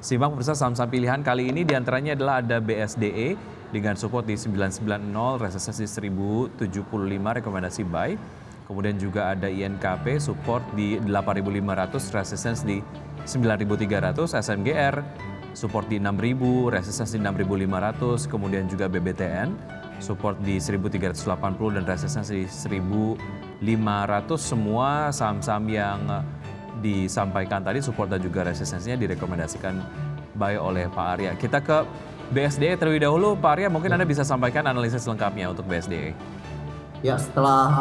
Simak pemirsa saham-saham pilihan kali ini diantaranya adalah ada BSDE dengan support di 990, resistance di 1075, rekomendasi buy. Kemudian juga ada INKP, support di 8500, resistance di 9300, SMGR, support di 6000, resistance di 6500, kemudian juga BBTN, support di 1380 dan resistance di 1500. Semua saham-saham yang disampaikan tadi support dan juga resistensinya direkomendasikan buy oleh Pak Arya. Kita ke BSDE terlebih dahulu. Pak Arya, mungkin Anda bisa sampaikan analisis lengkapnya untuk BSDE. Ya, setelah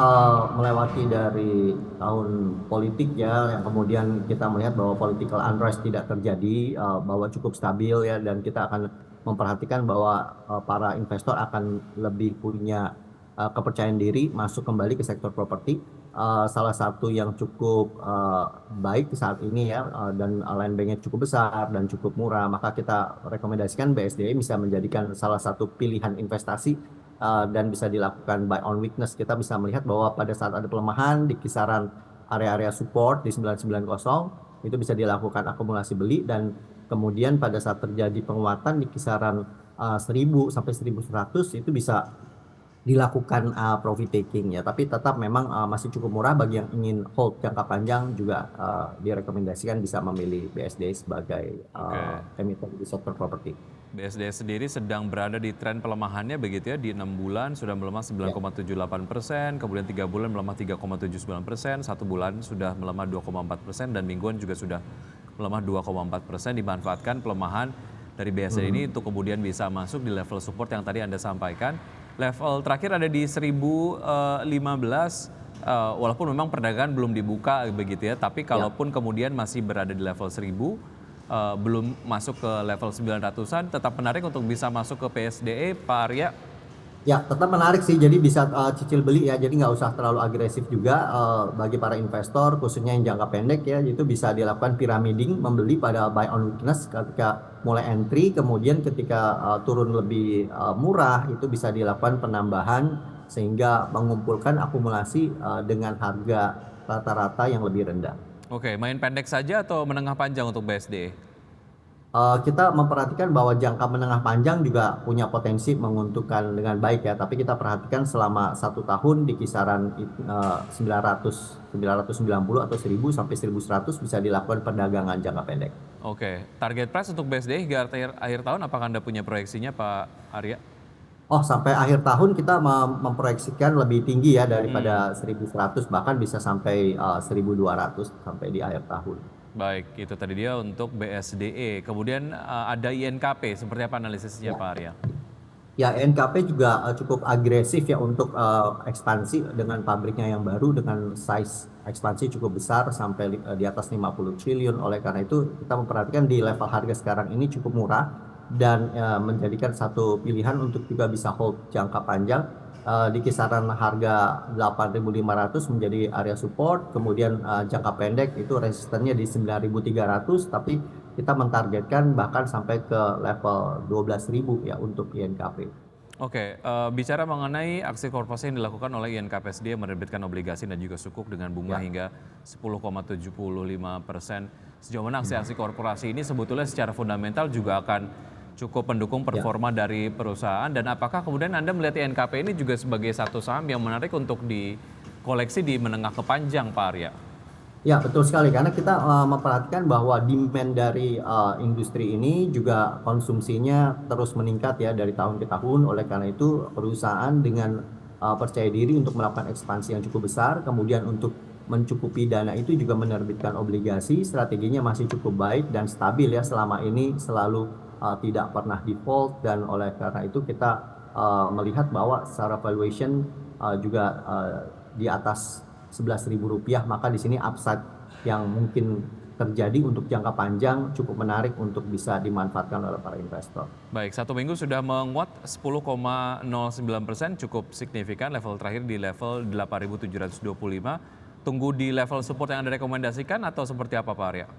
melewati dari tahun politik ya, yang kemudian kita melihat bahwa political unrest tidak terjadi, bahwa cukup stabil ya, dan kita akan memperhatikan bahwa para investor akan lebih punya kepercayaan diri masuk kembali ke sektor properti. Salah satu yang cukup baik saat ini ya, dan land banknya cukup besar dan cukup murah, maka kita rekomendasikan BSDE bisa menjadikan salah satu pilihan investasi dan bisa dilakukan buy on weakness. Kita bisa melihat bahwa pada saat ada pelemahan di kisaran area-area support di 990 itu bisa dilakukan akumulasi beli, dan kemudian pada saat terjadi penguatan di kisaran 1000 sampai 1100 itu bisa dilakukan profit taking ya, tapi tetap memang masih cukup murah. Bagi yang ingin hold jangka panjang juga direkomendasikan bisa memilih BSD sebagai emiten di sektor properti. BSDE sendiri sedang berada di tren pelemahannya begitu ya, di 6 bulan sudah melemah 9,78%, kemudian 3 bulan melemah 3,79%, 1 bulan sudah melemah 2,4%, dan mingguan juga sudah melemah 2,4%. Dimanfaatkan pelemahan dari BSDE ini untuk kemudian bisa masuk di level support yang tadi Anda sampaikan. Level terakhir ada di 1015, walaupun memang perdagangan belum dibuka begitu ya, tapi kalaupun kemudian masih berada di level 1000, belum masuk ke level 900-an, tetap menarik untuk bisa masuk ke BSDE, Pak Arya? Ya, tetap menarik sih. Jadi bisa cicil beli ya. Jadi nggak usah terlalu agresif juga bagi para investor, khususnya yang jangka pendek ya. Itu bisa dilakukan pyramiding, membeli pada buy on weakness ketika mulai entry, kemudian ketika turun lebih murah itu bisa dilakukan penambahan sehingga mengumpulkan akumulasi dengan harga rata-rata yang lebih rendah. Oke, main pendek saja atau menengah panjang untuk BSDE? Kita memperhatikan bahwa jangka menengah panjang juga punya potensi menguntungkan dengan baik ya, tapi kita perhatikan selama 1 tahun di kisaran 990 atau 1000 sampai 1100 bisa dilakukan perdagangan jangka pendek. Oke, target price untuk BSDE hingga akhir tahun, apakah Anda punya proyeksinya, Pak Arya? Oh, sampai akhir tahun kita memproyeksikan lebih tinggi ya daripada 1100, bahkan bisa sampai 1200 sampai di akhir tahun. Baik, itu tadi dia untuk BSDE. Kemudian ada INKP, seperti apa analisisnya Ya. Pak Arya? Ya, NKP juga cukup agresif ya untuk ekspansi dengan pabriknya yang baru dengan size ekspansi cukup besar sampai di atas 50 triliun. Oleh karena itu kita memperhatikan di level harga sekarang ini cukup murah dan menjadikan satu pilihan untuk juga bisa hold jangka panjang di kisaran harga 8.500 menjadi area support. Kemudian jangka pendek itu resistennya di 9.300, tapi kita mentargetkan bahkan sampai ke level 12.000 ya untuk INKP. Oke, bicara mengenai aksi korporasi yang dilakukan oleh INKPSD yang menerbitkan obligasi dan juga sukuk dengan bunga hingga 10,75%. Sejauh mana aksi-aksi korporasi ini sebetulnya secara fundamental juga akan cukup mendukung performa dari perusahaan, dan apakah kemudian Anda melihat INKP ini juga sebagai satu saham yang menarik untuk dikoleksi di menengah ke panjang, Pak Arya? Ya, betul sekali. Karena kita memperhatikan bahwa demand dari industri ini juga konsumsinya terus meningkat ya dari tahun ke tahun. Oleh karena itu, perusahaan dengan percaya diri untuk melakukan ekspansi yang cukup besar, kemudian untuk mencukupi dana itu juga menerbitkan obligasi. Strateginya masih cukup baik dan stabil ya, selama ini selalu tidak pernah default, dan oleh karena itu kita melihat bahwa secara valuation juga di atas Rp11.000, maka di sini upside yang mungkin terjadi untuk jangka panjang cukup menarik untuk bisa dimanfaatkan oleh para investor. Baik, 1 minggu sudah menguat 10,09%, cukup signifikan. Level terakhir di level 8.725. Tunggu di level support yang Anda rekomendasikan atau seperti apa, Pak Arya?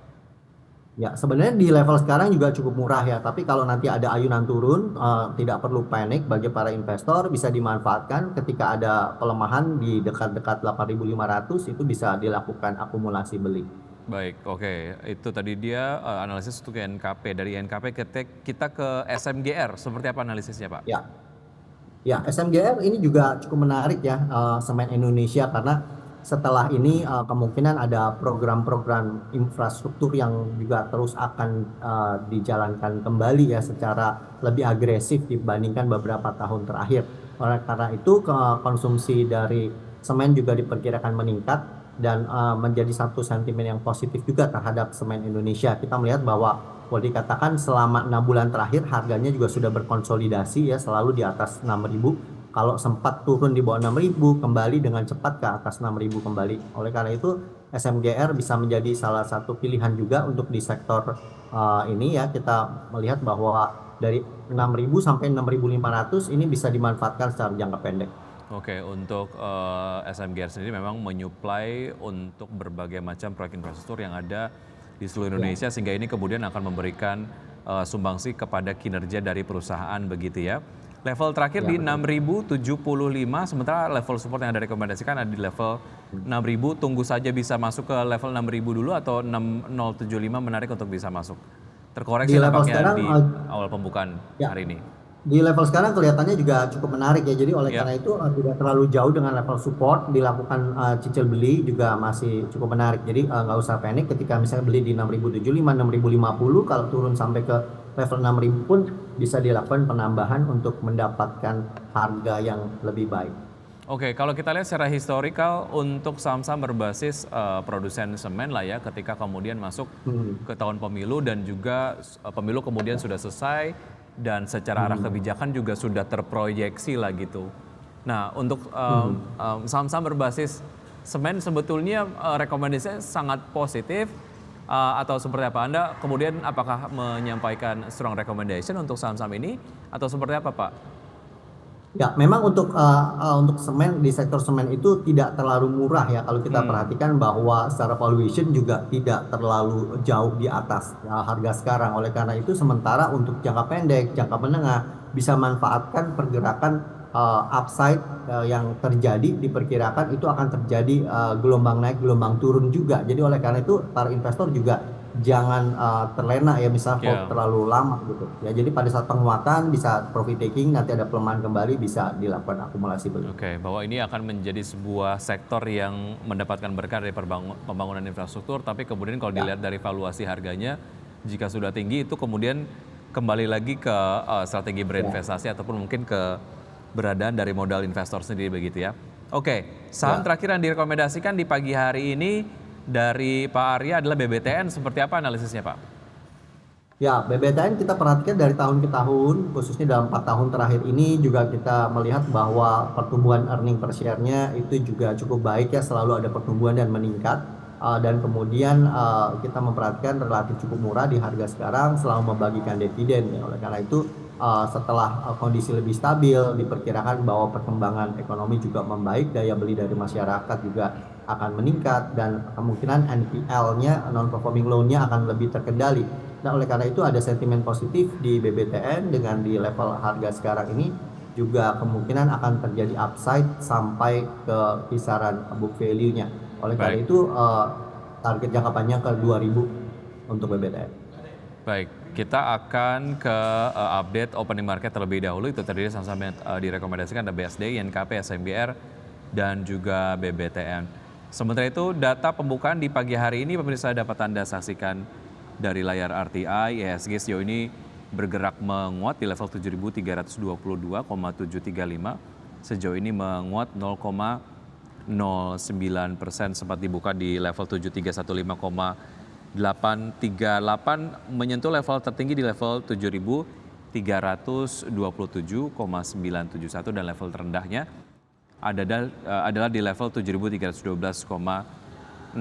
Ya, sebenarnya di level sekarang juga cukup murah ya, tapi kalau nanti ada ayunan turun, tidak perlu panik. Bagi para investor bisa dimanfaatkan ketika ada pelemahan di dekat-dekat 8.500 itu bisa dilakukan akumulasi beli. Baik, oke. Itu tadi dia analisis untuk INKP. Dari INKP kita ke SMGR. Seperti apa analisisnya, Pak? Ya. Ya, SMGR ini juga cukup menarik ya, Semen Indonesia, karena setelah ini kemungkinan ada program-program infrastruktur yang juga terus akan dijalankan kembali ya secara lebih agresif dibandingkan beberapa tahun terakhir. Oleh karena itu, konsumsi dari semen juga diperkirakan meningkat dan menjadi satu sentimen yang positif juga terhadap semen Indonesia. Kita melihat bahwa boleh dikatakan selama 6 bulan terakhir harganya juga sudah berkonsolidasi ya, selalu di atas 6.000. Kalau sempat turun di bawah 6.000, kembali dengan cepat ke atas 6.000 kembali. Oleh karena itu SMGR bisa menjadi salah satu pilihan juga untuk di sektor ini ya. Kita melihat bahwa dari 6.000 sampai 6.500 ini bisa dimanfaatkan secara jangka pendek. Oke, untuk SMGR sendiri memang menyuplai untuk berbagai macam proyek infrastruktur yang ada di seluruh Indonesia, sehingga ini kemudian akan memberikan sumbangsi kepada kinerja dari perusahaan begitu ya. Level terakhir Ya, di betul. 6.075, sementara level support yang ada rekomendasikan ada di level 6.000. Tunggu saja bisa masuk ke level 6.000 dulu atau 6.075 menarik untuk bisa masuk. Di Terkoreksi level nampaknya sekarang di awal pembukaan ya, hari ini. di level sekarang kelihatannya juga cukup menarik ya. Jadi oleh Ya. karena itu tidak terlalu jauh dengan level support, dilakukan cicil beli juga masih cukup menarik. Jadi nggak usah panik ketika misalnya beli di 6.075, 6.050, kalau turun sampai ke level 6.000 pun bisa dilakukan penambahan untuk mendapatkan harga yang lebih baik. Oke, kalau kita lihat secara historikal untuk saham-saham berbasis produsen semen lah ya, ketika kemudian masuk Hmm. ke tahun pemilu dan juga pemilu kemudian sudah selesai dan secara arah Hmm. kebijakan juga sudah terproyeksi lah gitu. Nah, untuk Hmm. saham-saham berbasis semen sebetulnya rekomendasinya sangat positif atau seperti apa? Anda kemudian apakah menyampaikan strong recommendation untuk saham-saham ini atau seperti apa, Pak? Ya, memang untuk semen di sektor semen itu tidak terlalu murah ya kalau kita Hmm, perhatikan bahwa secara valuation juga tidak terlalu jauh di atas harga sekarang. Oleh karena itu sementara untuk jangka pendek, jangka menengah bisa manfaatkan pergerakan upside yang terjadi, diperkirakan itu akan terjadi gelombang naik, gelombang turun juga. Jadi oleh karena itu para investor juga jangan terlena ya, misal hold ya. terlalu lama gitu ya. Jadi pada saat penguatan bisa profit taking, nanti ada pelemahan kembali bisa dilakukan akumulasi beli. Oke, bahwa ini akan menjadi sebuah sektor yang mendapatkan berkah dari pembangunan infrastruktur, tapi kemudian kalau Ya, dilihat dari valuasi harganya, jika sudah tinggi itu kemudian kembali lagi ke strategi ya, berinvestasi ataupun mungkin ke beradaan dari modal investor sendiri begitu ya. Oke, saham ya. terakhir yang direkomendasikan di pagi hari ini dari Pak Arya adalah BBTN. Seperti apa analisisnya, Pak? Ya, BBTN kita perhatikan dari tahun ke tahun, khususnya dalam 4 tahun terakhir ini juga kita melihat bahwa pertumbuhan earning per share-nya itu juga cukup baik ya, selalu ada pertumbuhan dan meningkat. Dan kemudian kita memperhatikan relatif cukup murah di harga sekarang selalu membagikan dividen ya. Oleh karena itu setelah kondisi lebih stabil, diperkirakan bahwa perkembangan ekonomi juga membaik, daya beli dari masyarakat juga akan meningkat dan kemungkinan NPL-nya, non-performing loan-nya akan lebih terkendali. Nah, oleh karena itu ada sentimen positif di BBTN dengan di level harga sekarang ini juga kemungkinan akan terjadi upside sampai ke kisaran book value-nya. Oleh karena Baik. itu target jangka panjang ke 2.000 untuk BBTN. Baik, kita akan ke update opening market terlebih dahulu. Itu tadi saham-saham yang direkomendasikan ada BSD, INKP, SMGR, dan juga BBTN. Sementara itu data pembukaan di pagi hari ini pemirsa dapat Anda saksikan dari layar RTI. IHSG sejauh ini bergerak menguat di level 7.322,735. Sejauh ini menguat 0,09%, sempat dibuka di level 7.315,838, menyentuh level tertinggi di level 7.327,971 dan level terendahnya adalah di level 7.312,664.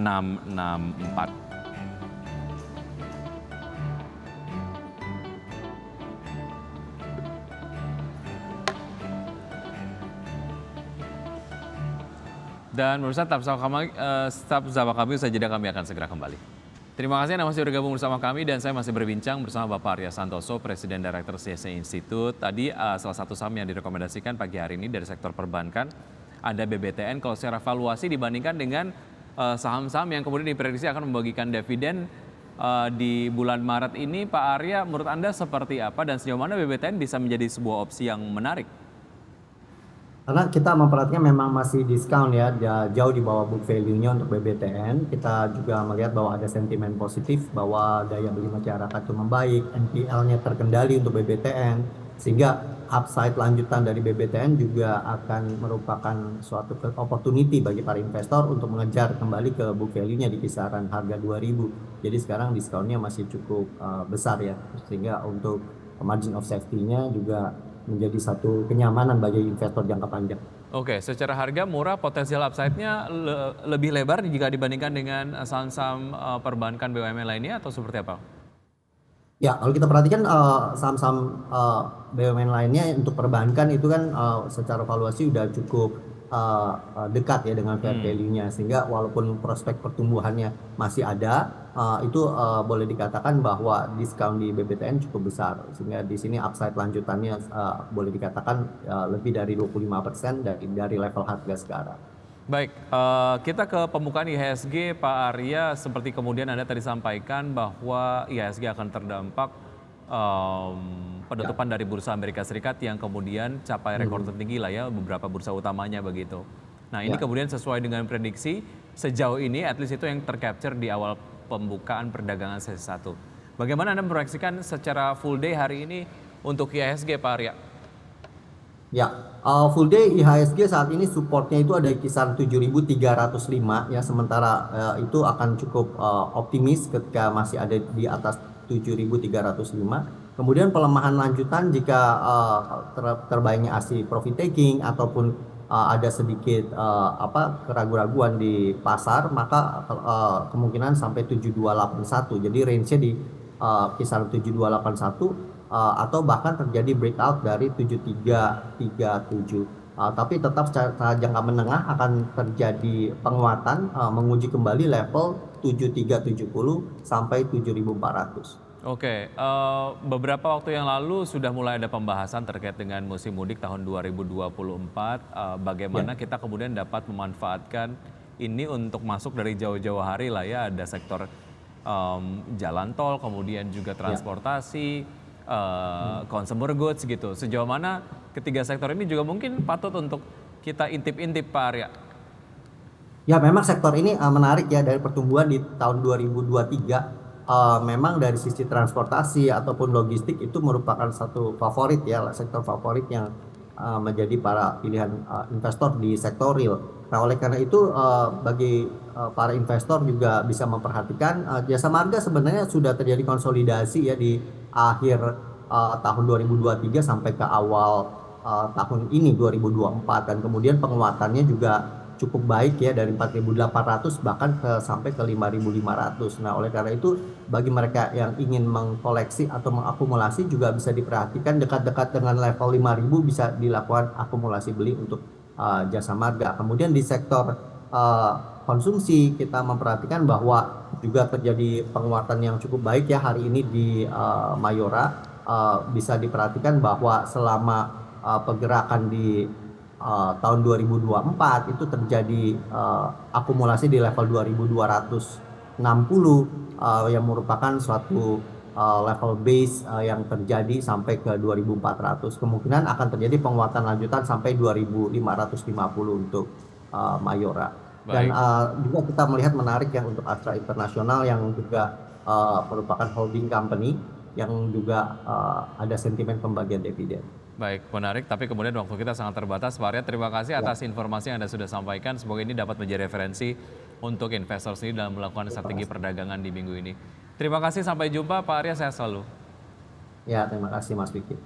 Dan pemirsa tetap bersama kami, usai jeda kami akan segera kembali. Terima kasih Anda masih bergabung bersama kami dan saya masih berbincang bersama Bapak Arya Santoso, Presiden Direktur CSC Institute. Tadi salah satu saham yang direkomendasikan pagi hari ini dari sektor perbankan ada BBTN. Kalau secara valuasi dibandingkan dengan saham-saham yang kemudian diprediksi akan membagikan dividen di bulan Maret ini. Pak Arya, menurut Anda seperti apa dan sejauh mana BBTN bisa menjadi sebuah opsi yang menarik? Karena kita memperhatikan memang masih diskon ya, jauh di bawah book value-nya untuk BBTN. Kita juga melihat bahwa ada sentimen positif bahwa daya beli masyarakat itu membaik, NPL-nya terkendali untuk BBTN, sehingga upside lanjutan dari BBTN juga akan merupakan suatu opportunity bagi para investor untuk mengejar kembali ke book value-nya di kisaran harga 2.000. Jadi sekarang diskonnya masih cukup besar ya, sehingga untuk margin of safety-nya juga menjadi satu kenyamanan bagi investor jangka panjang. Oke, secara harga murah, potensial upside-nya lebih lebar jika dibandingkan dengan saham-saham perbankan BUMN lainnya atau seperti apa? Ya, kalau kita perhatikan saham-saham BUMN lainnya untuk perbankan itu kan secara valuasi udah cukup dekat ya dengan fair value-nya, sehingga walaupun prospek pertumbuhannya masih ada, itu boleh dikatakan bahwa diskon di BBTN cukup besar, sehingga di sini upside lanjutannya boleh dikatakan lebih dari 25% dari level harga sekarang. Baik, kita ke pembukaan IHSG, Pak Arya. Seperti kemudian Anda tadi sampaikan bahwa IHSG akan terdampak penutupan dari bursa Amerika Serikat yang kemudian capai rekor tertinggi lah ya, beberapa bursa utamanya begitu. Nah ini kemudian sesuai dengan prediksi sejauh ini, at least itu yang tercapture di awal pembukaan perdagangan sesi 1. Bagaimana Anda memproyeksikan secara full day hari ini untuk IHSG, Pak Arya? Ya, full day IHSG saat ini supportnya itu ada di kisaran 7.305 ya, sementara itu akan cukup optimis ketika masih ada di atas 7.305. Kemudian pelemahan lanjutan jika terbaiknya aksi profit taking ataupun ada sedikit keraguan-raguan di pasar, maka kemungkinan sampai 7.281. Jadi range-nya di kisaran 7.281. Atau bahkan terjadi breakout dari 7337. Tapi tetap secara jangka menengah akan terjadi penguatan menguji kembali level 7370 sampai 7400. Oke, beberapa waktu yang lalu sudah mulai ada pembahasan terkait dengan musim mudik tahun 2024. Bagaimana kita kemudian dapat memanfaatkan ini untuk masuk dari jauh-jauh hari lah ya, ada sektor jalan tol, kemudian juga transportasi, consumer goods gitu. Sejauh mana ketiga sektor ini juga mungkin patut untuk kita intip-intip, Pak Arya? Ya, memang sektor ini menarik ya dari pertumbuhan di tahun 2023. Memang dari sisi transportasi ataupun logistik itu merupakan satu favorit ya, sektor favorit yang menjadi para pilihan investor di sektor real. Nah, oleh karena itu bagi para investor juga bisa memperhatikan jasa marga sebenarnya sudah terjadi konsolidasi ya di akhir tahun 2023 sampai ke awal tahun ini 2024, dan kemudian penguatannya juga cukup baik ya dari 4.800 bahkan sampai ke 5.500. Nah, oleh karena itu bagi mereka yang ingin mengkoleksi atau mengakumulasi juga bisa diperhatikan dekat-dekat dengan level 5.000 bisa dilakukan akumulasi beli untuk jasa marga. Kemudian di sektor konsumsi kita memperhatikan bahwa juga terjadi penguatan yang cukup baik ya hari ini di Mayora. Bisa diperhatikan bahwa selama pergerakan di tahun 2024 itu terjadi akumulasi di level 2260 yang merupakan suatu level base yang terjadi sampai ke 2400. Kemungkinan akan terjadi penguatan lanjutan sampai 2550 untuk Mayora. Dan juga kita melihat menarik ya untuk Astra International yang juga merupakan holding company yang juga ada sentimen pembagian dividen. Baik, menarik, tapi kemudian waktu kita sangat terbatas. Pak Arya, terima kasih atas informasi yang Anda sudah sampaikan. Semoga ini dapat menjadi referensi untuk investor sendiri dalam melakukan strategi perdagangan di minggu ini. Terima kasih, sampai jumpa Pak Arya, sehat selalu. Ya, terima kasih Mas Vicky.